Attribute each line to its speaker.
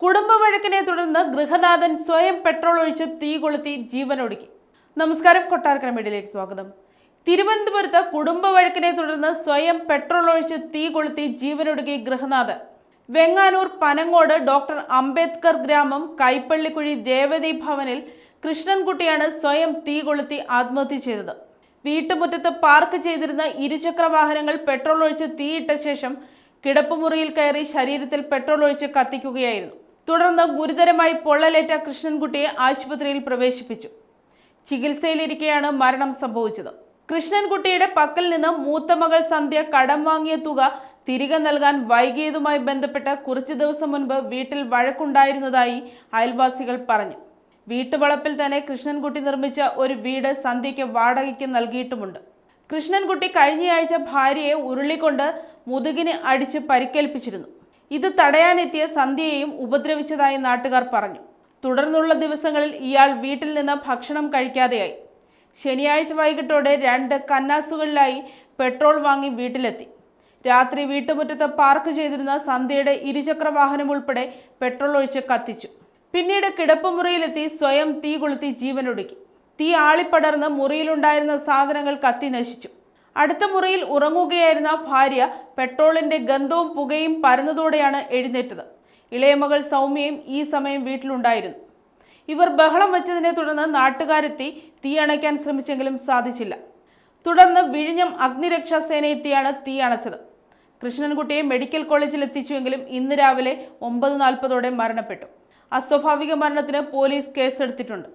Speaker 1: കുടുംബവഴക്കിനെ തുടർന്ന് ഗൃഹനാഥൻ സ്വയം പെട്രോൾ ഒഴിച്ച് തീ കൊളുത്തി ജീവനൊടുക്കി. നമസ്കാരം, കൊട്ടാരക്കര മീഡിയയിലേക്ക് സ്വാഗതം. തിരുവനന്തപുരത്ത് കുടുംബവഴക്കിനെ തുടർന്ന് സ്വയം പെട്രോൾ ഒഴിച്ച് തീ കൊളുത്തി ജീവനൊടുക്കി ഗൃഹനാഥൻ. വെങ്ങാനൂർ പനങ്ങോട് ഡോക്ടർ അംബേദ്കർ ഗ്രാമം കൈപ്പള്ളിക്കുഴി രേവതി ഭവനിൽ കൃഷ്ണൻകുട്ടിയാണ് സ്വയം തീ കൊളുത്തി ആത്മഹത്യ ചെയ്തത്. വീട്ടുമുറ്റത്ത് പാർക്ക് ചെയ്തിരുന്ന ഇരുചക്ര വാഹനങ്ങൾ പെട്രോൾ ഒഴിച്ച് തീയിട്ട ശേഷം കിടപ്പുമുറിയിൽ കയറി ശരീരത്തിൽ പെട്രോൾ ഒഴിച്ച് കത്തിക്കുകയായിരുന്നു. തുടർന്ന് ഗുരുതരമായി പൊള്ളലേറ്റ കൃഷ്ണൻകുട്ടിയെ ആശുപത്രിയിൽ പ്രവേശിപ്പിച്ചു. ചികിത്സയിലിരിക്കെയാണ് മരണം സംഭവിച്ചത്. കൃഷ്ണൻകുട്ടിയുടെ പക്കൽ നിന്ന് മൂത്ത മകൾ സന്ധ്യ കടം വാങ്ങിയ തുക തിരികെ നൽകാൻ വൈകിയതുമായി ബന്ധപ്പെട്ട് കുറച്ചു ദിവസം മുൻപ് വീട്ടിൽ വഴക്കുണ്ടായിരുന്നതായി അയൽവാസികൾ പറഞ്ഞു. വീട്ടുവളപ്പിൽ തന്നെ കൃഷ്ണൻകുട്ടി നിർമ്മിച്ച ഒരു വീട് സന്ധ്യയ്ക്ക് വാടകയ്ക്ക് നൽകിയിട്ടുമുണ്ട്. കൃഷ്ണൻകുട്ടി കഴിഞ്ഞയാഴ്ച ഭാര്യയെ ഉരുളിക്കൊണ്ട് മുതുകിന് അടിച്ച് പരിക്കേൽപ്പിച്ചിരുന്നു. ഇത് തടയാനെത്തിയ സന്ധ്യയെയും ഉപദ്രവിച്ചതായി നാട്ടുകാർ പറഞ്ഞു. തുടർന്നുള്ള ദിവസങ്ങളിൽ ഇയാൾ വീട്ടിൽ നിന്ന് ഭക്ഷണം കഴിക്കാതെയായി. ശനിയാഴ്ച വൈകിട്ടോടെ 2 കന്നാസുകളിലായി പെട്രോൾ വാങ്ങി വീട്ടിലെത്തി. രാത്രി വീട്ടുമുറ്റത്ത് പാർക്ക് ചെയ്തിരുന്ന സന്ധ്യയുടെ ഇരുചക്ര വാഹനം ഉൾപ്പെടെ പെട്രോൾ ഒഴിച്ച് കത്തിച്ചു. പിന്നീട് കിടപ്പുമുറിയിലെത്തി സ്വയം തീ കൊളുത്തി ജീവനൊടുക്കി. തീ ആളിപ്പടർന്ന് മുറിയിലുണ്ടായിരുന്ന സാധനങ്ങൾ കത്തി നശിച്ചു. അടുത്ത മുറിയിൽ ഉറങ്ങുകയായിരുന്ന ഭാര്യ പെട്രോളിന്റെ ഗന്ധവും പുകയും പരന്നതോടെയാണ് എഴുന്നേറ്റത്. ഇളയമകൾ സൗമ്യയും ഈ സമയം വീട്ടിലുണ്ടായിരുന്നു. ഇവർ ബഹളം വെച്ചതിനെ തുടർന്ന് നാട്ടുകാരെത്തി തീ അണയ്ക്കാൻ ശ്രമിച്ചെങ്കിലും സാധിച്ചില്ല. തുടർന്ന് വിഴിഞ്ഞം അഗ്നിരക്ഷാസേന എത്തിയാണ് തീ അണച്ചത്. കൃഷ്ണൻകുട്ടിയെ മെഡിക്കൽ കോളേജിൽ എത്തിച്ചുവെങ്കിലും ഇന്ന് രാവിലെ 9:40 മരണപ്പെട്ടു. അസ്വാഭാവിക മരണത്തിന് പോലീസ് കേസെടുത്തിട്ടുണ്ട്.